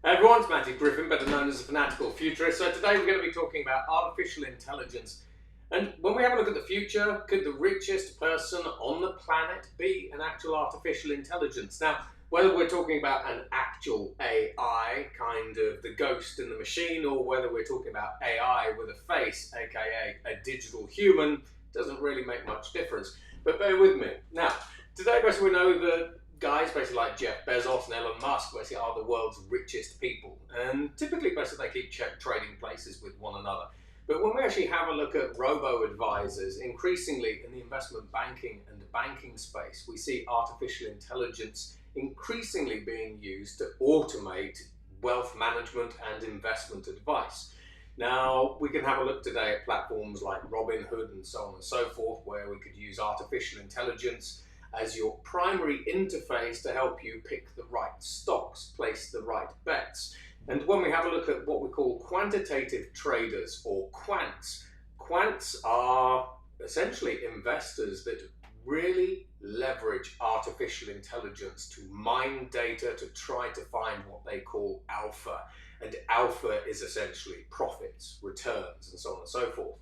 Hey everyone, it's Matthew Griffin, better known as the Fanatical Futurist. So today we're going to be talking about artificial intelligence. And when we have a look at the future, could the richest person on the planet be an actual artificial intelligence? Now, whether we're talking about an actual AI, kind of the ghost in the machine, or whether we're talking about AI with a face, aka a digital human, doesn't really make much difference. But bear with me. Now, today basically we know that guys basically like Jeff Bezos and Elon Musk basically are the world's richest people, and typically basically they keep trading places with one another. But when we actually have a look at robo-advisors, increasingly in the investment banking and the banking space, we see artificial intelligence increasingly being used to automate wealth management and investment advice. Now, we can have a look today at platforms like Robinhood and so on and so forth, where we could use artificial intelligence as your primary interface to help you pick the right stocks, place the right bets. And when we have a look at what we call quantitative traders or quants, quants are essentially investors that really leverage artificial intelligence to mine data to try to find what they call alpha. And alpha is essentially profits, returns, and so on and so forth.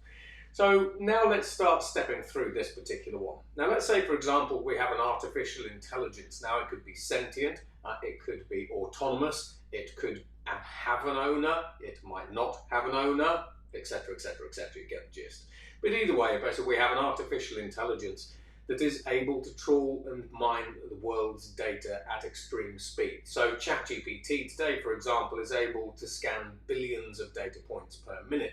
So now let's start stepping through this particular one. Now let's say, for example, we have an artificial intelligence. Now it could be sentient, it could be autonomous, it could have an owner, it might not have an owner, etc., etc., etc. You get the gist. But either way, basically we have an artificial intelligence that is able to trawl and mine the world's data at extreme speed. So ChatGPT today, for example, is able to scan billions of data points per minute.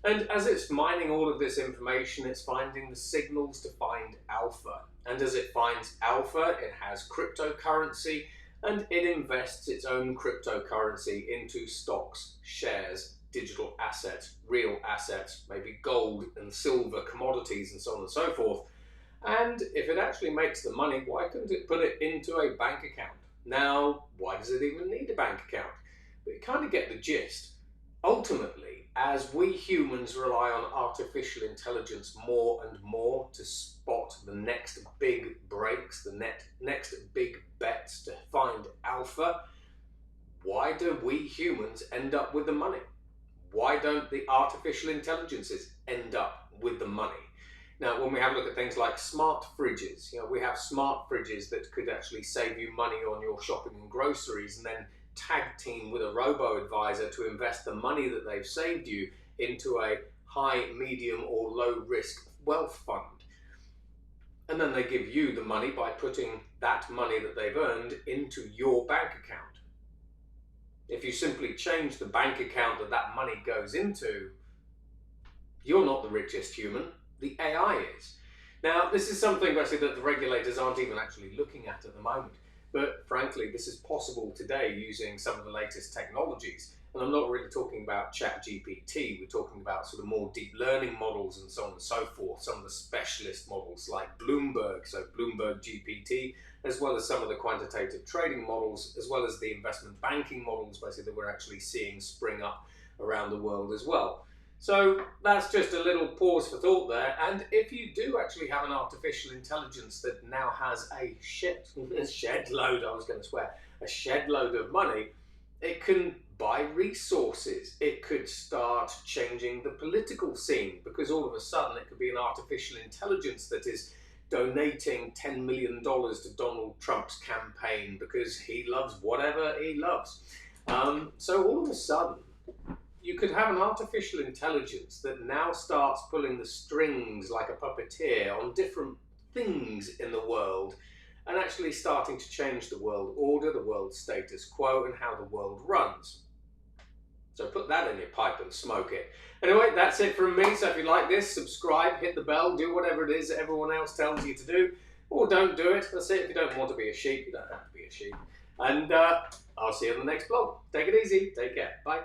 And as it's mining all of this information, it's finding the signals to find alpha. And as it finds alpha, it has cryptocurrency, and it invests its own cryptocurrency into stocks, shares, digital assets, real assets, maybe gold and silver, commodities, and so on and so forth. And if it actually makes the money, why couldn't it put it into a bank account? Now, why does it even need a bank account? But you kind of get the gist. Ultimately, as we humans rely on artificial intelligence more and more to spot the next big breaks, the next big bets to find alpha, why do we humans end up with the money? Why don't the artificial intelligences end up with the money? Now, when we have a look at things like smart fridges, we have smart fridges that could actually save you money on your shopping and groceries, and then tag team with a robo-advisor to invest the money that they've saved you into a high, medium, or low risk wealth fund. And then they give you the money by putting that money that they've earned into your bank account. If you simply change the bank account that money goes into, you're not the richest human, the AI is. Now, this is something basically that the regulators aren't even actually looking at the moment. But frankly, this is possible today using some of the latest technologies. And I'm not really talking about ChatGPT, we're talking about sort of more deep learning models and so on and so forth, some of the specialist models like Bloomberg, so Bloomberg GPT, as well as some of the quantitative trading models, as well as the investment banking models basically that we're actually seeing spring up around the world as well. So that's just a little pause for thought there. And if you do actually have an artificial intelligence that now has a shed load of money, it can buy resources. It could start changing the political scene, because all of a sudden it could be an artificial intelligence that is donating $10 million to Donald Trump's campaign because he loves whatever he loves. So all of a sudden, you could have an artificial intelligence that now starts pulling the strings like a puppeteer on different things in the world and actually starting to change the world order, the world status quo, and how the world runs. So put that in your pipe and smoke it. Anyway, that's it from me. So if you like this, subscribe, hit the bell, do whatever it is that everyone else tells you to do, or don't do it. That's it. If you don't want to be a sheep, you don't have to be a sheep. And I'll see you on the next vlog. Take it easy. Take care. Bye.